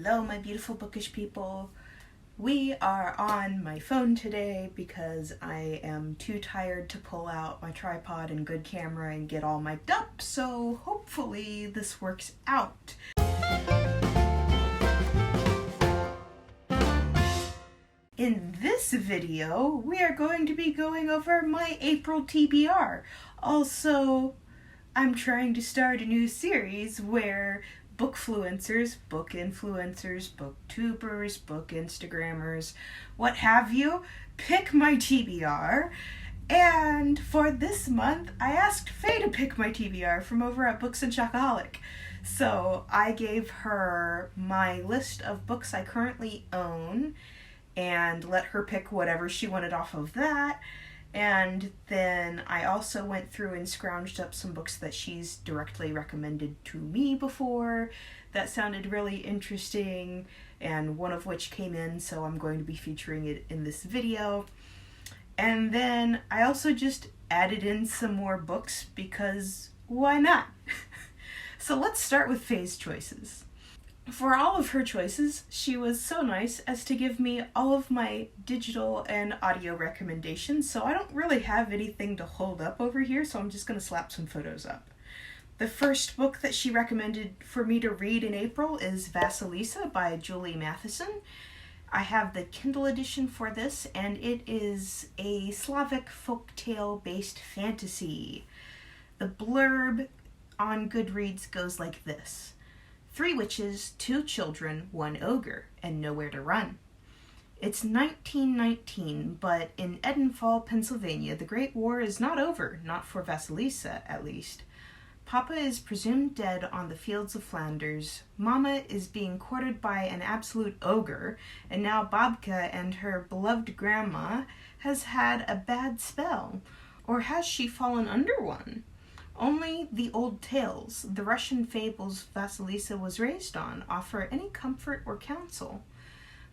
Hello, my beautiful bookish people. We are on my phone today because I am too tired to pull out my tripod and good camera and get all mic'd up, so hopefully this works out. In this video, we are going to be going over my April TBR. Also, I'm trying to start a new series where bookfluencers, book influencers, booktubers, book Instagrammers, what have you, pick my TBR. And for this month, I asked Faye to pick my TBR from over at BooksandChocaholic. So I gave her my list of books I currently own and let her pick whatever she wanted off of that. And then I also went through and scrounged up some books that she's directly recommended to me before that sounded really interesting, and one of which came in, so I'm going to be featuring it in this video. And then I also just added in some more books because why not? So let's start with Faye's choices. For all of her choices, she was so nice as to give me all of my digital and audio recommendations, so I don't really have anything to hold up over here, so I'm just going to slap some photos up. The first book that she recommended for me to read in April is Vasilia by Julie Mathison. I have the Kindle edition for this, and it is a Slavic folktale based fantasy. The blurb on Goodreads goes like this: 3 witches, 2 children, 1 ogre, and nowhere to run. It's 1919, but in Edenfall, Pennsylvania, the Great War is not over, not for Vasilia at least. Papa is presumed dead on the fields of Flanders, Mama is being courted by an absolute ogre, and now Babka and her beloved grandma has had a bad spell. Or has she fallen under one? Only the old tales, the Russian fables Vasilia was raised on, offer any comfort or counsel.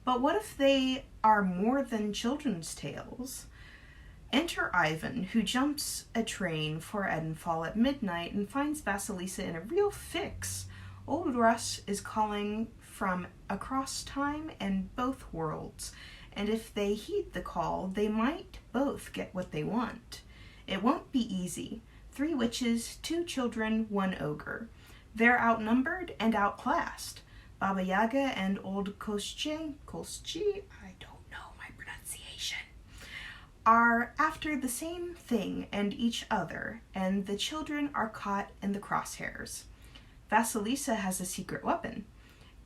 But what if they are more than children's tales? Enter Ivan, who jumps a train for Edenfall at midnight and finds Vasilia in a real fix. Old Russ is calling from across time and both worlds, and if they heed the call, they might both get what they want. It won't be easy. 3 witches, 2 children, 1 ogre. They're outnumbered and outclassed. Baba Yaga and old Koschei, I don't know my pronunciation, are after the same thing and each other, and the children are caught in the crosshairs. Vasilia has a secret weapon,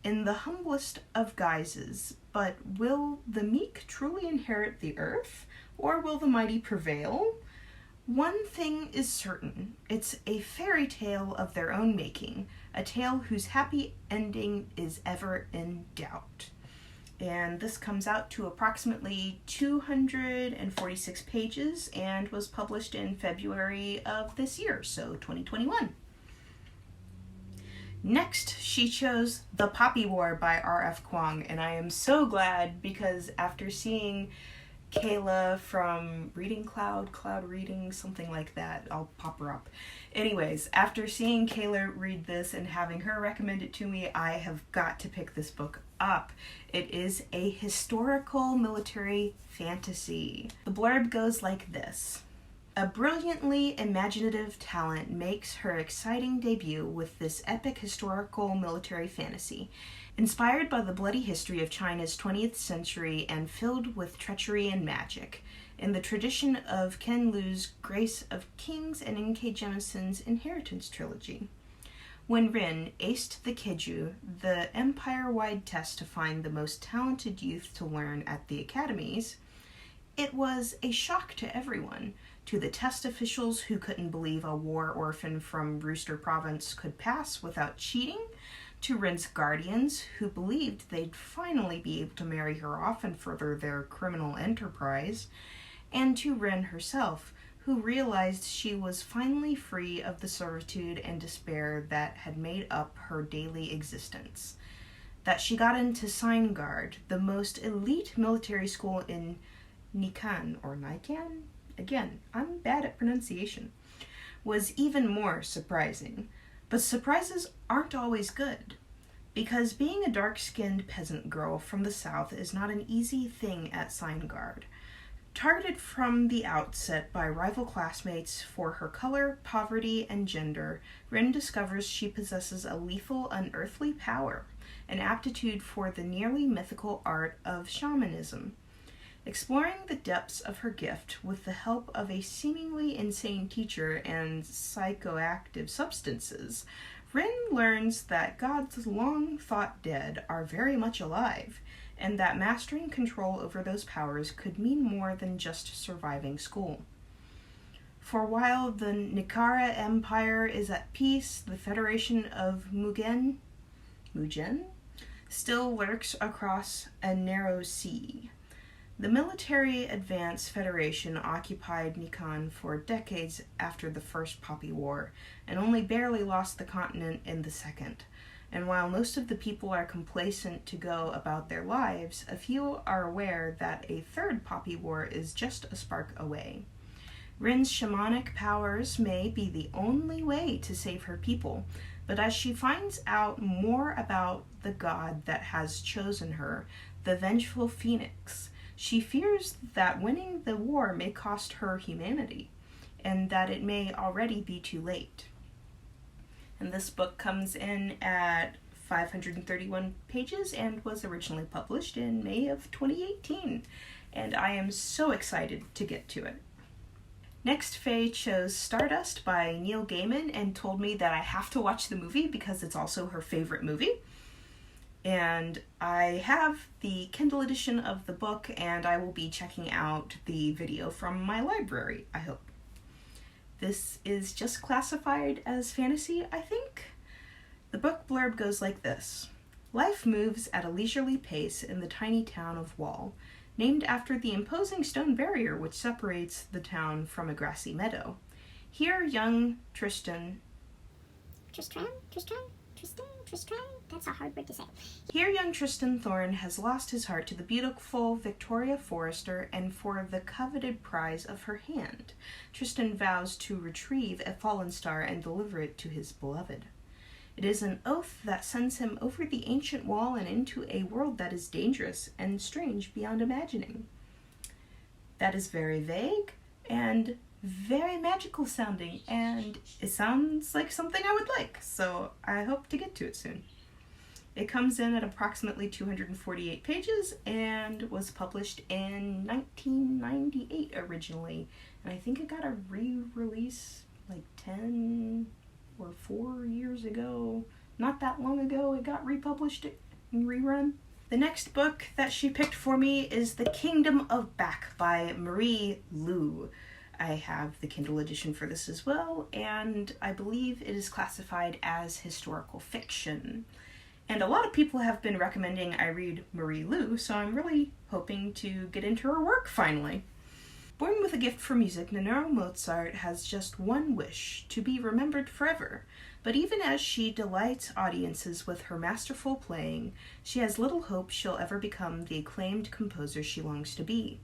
in the humblest of guises, but will the meek truly inherit the earth, or will the mighty prevail? One thing is certain, it's a fairy tale of their own making, a tale whose happy ending is ever in doubt. And this comes out to approximately 246 pages and was published in February of this year, so 2021. Next, she chose The Poppy War by R.F. Kuang, and I am so glad because after seeing Kayla from Reading Cloud Reading, something like that. I'll pop her up. Anyways, after seeing Kayla read this and having her recommend it to me, I have got to pick this book up. It is a historical military fantasy. The blurb goes like this: a brilliantly imaginative talent makes her exciting debut with this epic historical military fantasy. Inspired by the bloody history of China's 20th century and filled with treachery and magic, in the tradition of Ken Liu's Grace of Kings and N.K. Jemisin's Inheritance trilogy. When Rin aced the Keju, the empire-wide test to find the most talented youth to learn at the academies, it was a shock to everyone, to the test officials who couldn't believe a war orphan from Rooster Province could pass without cheating, to Rin's guardians, who believed they'd finally be able to marry her off and further their criminal enterprise, and to Rin herself, who realized she was finally free of the servitude and despair that had made up her daily existence. That she got into Sign Guard, the most elite military school in Nikan, or Nikan? Again, I'm bad at pronunciation, was even more surprising. But surprises aren't always good. because being a dark-skinned peasant girl from the south is not an easy thing at Seingard. Targeted from the outset by rival classmates for her color, poverty, and gender, Rin discovers she possesses a lethal, unearthly power, an aptitude for the nearly mythical art of shamanism. Exploring the depths of her gift with the help of a seemingly insane teacher and psychoactive substances, Rin learns that gods long thought dead are very much alive, and that mastering control over those powers could mean more than just surviving school. For while the Nikara Empire is at peace, the Federation of Mugen still lurks across a narrow sea. The Military Advance Federation occupied Nikan for decades after the First Poppy War, and only barely lost the continent in the Second. And while most of the people are complacent to go about their lives, a few are aware that a third Poppy War is just a spark away. Rin's shamanic powers may be the only way to save her people, but as she finds out more about the god that has chosen her, the vengeful phoenix, she fears that winning the war may cost her humanity, and that it may already be too late. And this book comes in at 531 pages and was originally published in May of 2018, and I am so excited to get to it. Next, Faye chose Stardust by Neil Gaiman and told me that I have to watch the movie because it's also her favorite movie. And I have the Kindle edition of the book, and I will be checking out the video from my library, I hope. This is just classified as fantasy, I think. The book blurb goes like this. Life moves at a leisurely pace in the tiny town of Wall, named after the imposing stone barrier which separates the town from a grassy meadow. Here young Tristan... Tristan? That's a hard word to say. Here young Tristan Thorne has lost his heart to the beautiful Victoria Forrester, and for the coveted prize of her hand, Tristan vows to retrieve a fallen star and deliver it to his beloved. It is an oath that sends him over the ancient wall and into a world that is dangerous and strange beyond imagining. That is very vague and very magical sounding, and it sounds like something I would like, so I hope to get to it soon. It comes in at approximately 248 pages and was published in 1998 originally, and I think it got a re-release like 10 or 4 years ago. Not that long ago it got republished and rerun. The next book that she picked for me is The Kingdom of Back by Marie Lu. I have the Kindle edition for this as well, and I believe it is classified as historical fiction. And a lot of people have been recommending I read Marie Lu, so I'm really hoping to get into her work finally. Born with a gift for music, Nannerl Mozart has just one wish, to be remembered forever. But even as she delights audiences with her masterful playing, she has little hope she'll ever become the acclaimed composer she longs to be.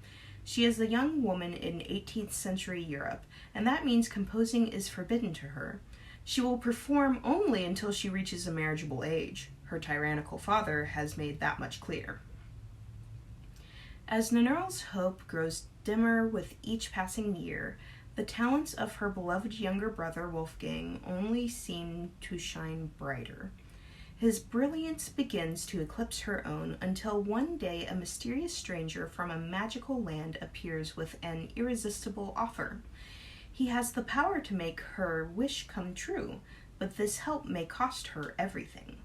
She is a young woman in 18th century Europe, and that means composing is forbidden to her. She will perform only until she reaches a marriageable age. Her tyrannical father has made that much clear. As Nannerl's hope grows dimmer with each passing year, the talents of her beloved younger brother Wolfgang only seem to shine brighter. His brilliance begins to eclipse her own until one day a mysterious stranger from a magical land appears with an irresistible offer. He has the power to make her wish come true, but this help may cost her everything.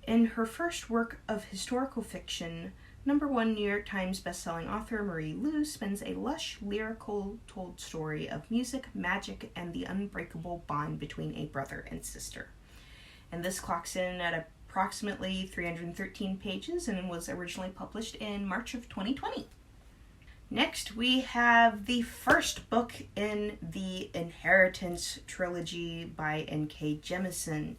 In her first work of historical fiction, #1 New York Times bestselling author Marie Lu spins a lush, lyrical told story of music, magic, and the unbreakable bond between a brother and sister. And this clocks in at approximately 313 pages and was originally published in March of 2020. Next, we have the first book in the Inheritance trilogy by N.K. Jemisin.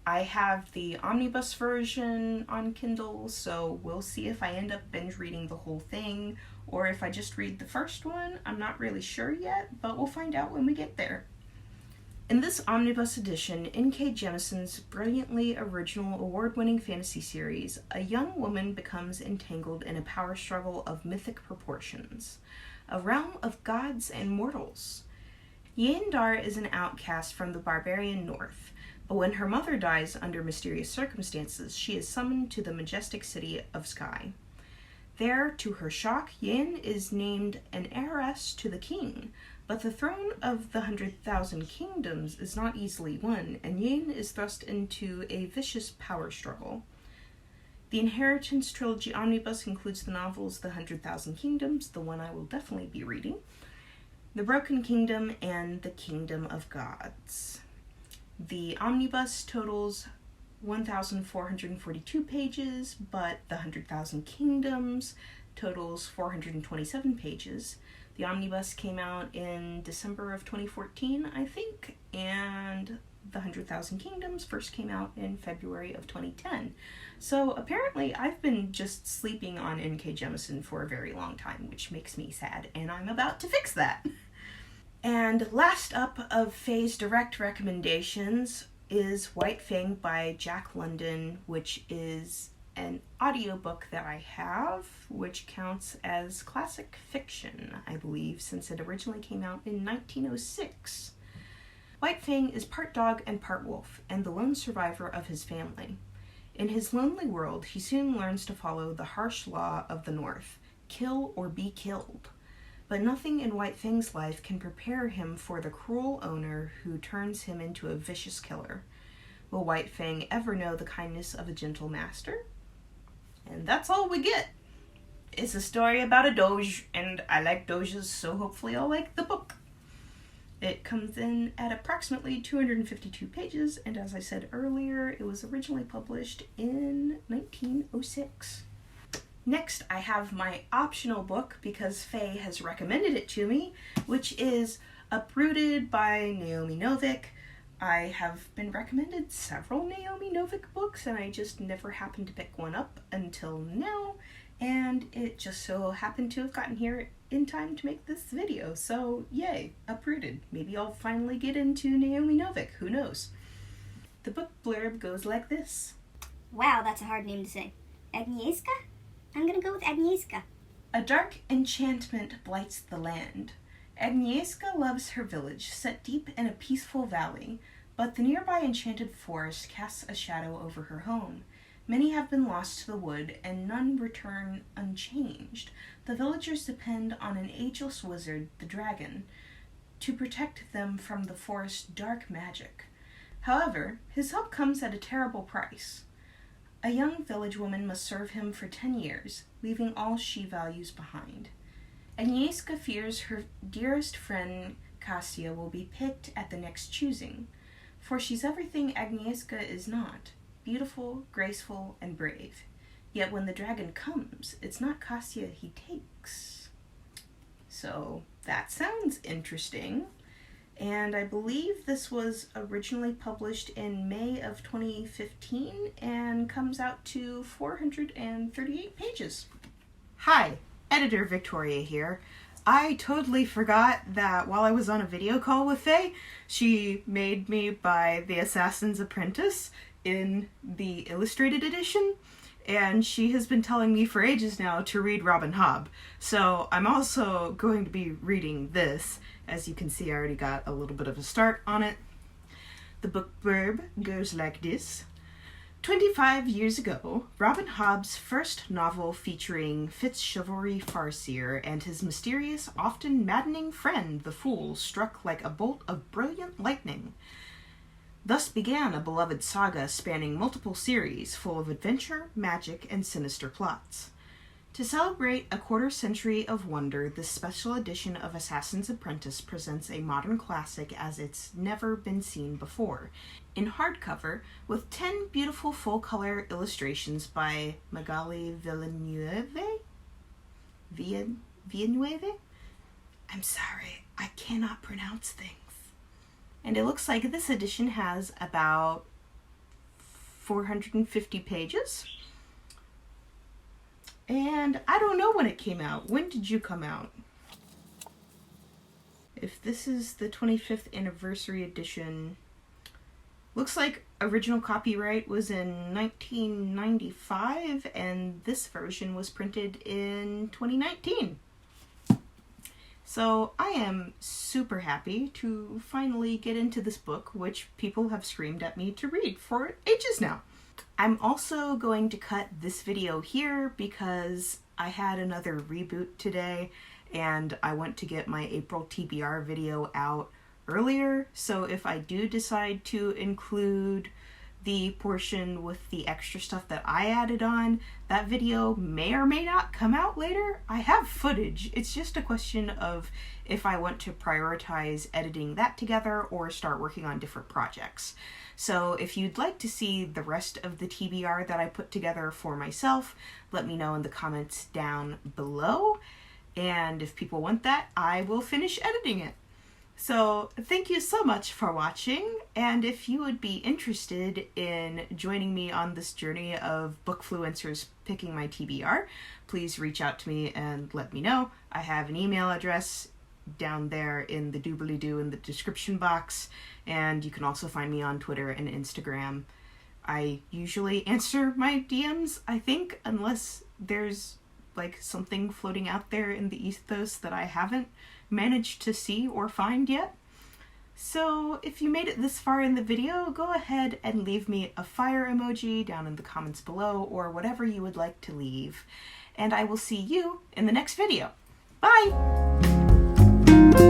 I have the omnibus version on Kindle, so we'll see if I end up binge reading the whole thing, or if I just read the first one. I'm not really sure yet, but we'll find out when we get there. In this omnibus edition, N.K. Jemisin's brilliantly original award-winning fantasy series, a young woman becomes entangled in a power struggle of mythic proportions, a realm of gods and mortals. Yeandar is an outcast from the barbarian north, but when her mother dies under mysterious circumstances, she is summoned to the majestic city of Sky. There, to her shock, Yen is named an heiress to the king, but the throne of the 100,000 kingdoms is not easily won, and Yen is thrust into a vicious power struggle. The Inheritance Trilogy Omnibus includes the novels The 100,000 Kingdoms, the one I will definitely be reading, The Broken Kingdom, and The Kingdom of Gods. The omnibus totals 1,442 pages, but The 100,000 Kingdoms totals 427 pages. The omnibus came out in December of 2014, I think, and The 100,000 Kingdoms first came out in February of 2010. So apparently I've been just sleeping on N.K. Jemisin for a very long time, which makes me sad, and I'm about to fix that. And last up of Faye's direct recommendations is White Fang by Jack London, which is an audiobook that I have, which counts as classic fiction, I believe, since it originally came out in 1906. White Fang is part dog and part wolf, and the lone survivor of his family. In his lonely world, he soon learns to follow the harsh law of the North, kill or be killed. But nothing in White Fang's life can prepare him for the cruel owner who turns him into a vicious killer. Will White Fang ever know the kindness of a gentle master? And that's all we get. It's a story about a doge, and I like doges, so hopefully I'll like the book. It comes in at approximately 252 pages, and as I said earlier, it was originally published in 1906. Next, I have my optional book, because Faye has recommended it to me, which is Uprooted by Naomi Novick. I have been recommended several Naomi Novick books, and I just never happened to pick one up until now, and it just so happened to have gotten here in time to make this video, so yay, Uprooted. Maybe I'll finally get into Naomi Novick, who knows. The book blurb goes like this. Wow, that's a hard name to say. Agnieszka? I'm gonna go with Agnieszka. A dark enchantment blights the land. Agnieszka loves her village, set deep in a peaceful valley, but the nearby enchanted forest casts a shadow over her home. Many have been lost to the wood, and none return unchanged. The villagers depend on an ageless wizard, the dragon, to protect them from the forest's dark magic. However, his help comes at a terrible price. A young village woman must serve him for 10 years, leaving all she values behind. Agnieszka fears her dearest friend Kasia will be picked at the next choosing, for she's everything Agnieszka is not, beautiful, graceful, and brave. Yet when the dragon comes, it's not Kasia he takes. So that sounds interesting. And I believe this was originally published in May of 2015 and comes out to 438 pages. Hi, Editor Victoria here. I totally forgot that while I was on a video call with Faye, she made me buy The Assassin's Apprentice in the illustrated edition, and she has been telling me for ages now to read Robin Hobb. So I'm also going to be reading this. As you can see, I already got a little bit of a start on it. The book blurb goes like this. 25 years ago, Robin Hobb's first novel featuring Fitz-chivalry farseer and his mysterious, often maddening friend, the Fool, struck like a bolt of brilliant lightning. Thus began a beloved saga spanning multiple series full of adventure, magic, and sinister plots. To celebrate a quarter-century of wonder, this special edition of Assassin's Apprentice presents a modern classic as it's never been seen before, in hardcover with 10 beautiful full-color illustrations by Magali Villeneuve? I'm sorry, I cannot pronounce things. And it looks like this edition has about 450 pages. And I don't know when it came out. When did you come out? if this is the 25th anniversary edition, looks like original copyright was in 1995 and this version was printed in 2019. So I am super happy to finally get into this book, which people have screamed at me to read for ages now. I'm also going to cut this video here because I had another reboot today and I went to get my April TBR video out earlier. So if I do decide to include the portion with the extra stuff that I added on, that video may or may not come out later. I have footage. It's just a question of if I want to prioritize editing that together or start working on different projects. So if you'd like to see the rest of the TBR that I put together for myself, let me know in the comments down below. And if people want that, I will finish editing it. So thank you so much for watching, and if you would be interested in joining me on this journey of Bookfluencers picking my TBR, please reach out to me and let me know. I have an email address down there in the doobly-doo in the description box, and you can also find me on Twitter and Instagram. I usually answer my DMs, I think, unless there's like something floating out there in the ethos that I haven't managed to see or find yet. So if you made it this far in the video, go ahead and leave me a fire emoji down in the comments below or whatever you would like to leave. And I will see you in the next video. Bye!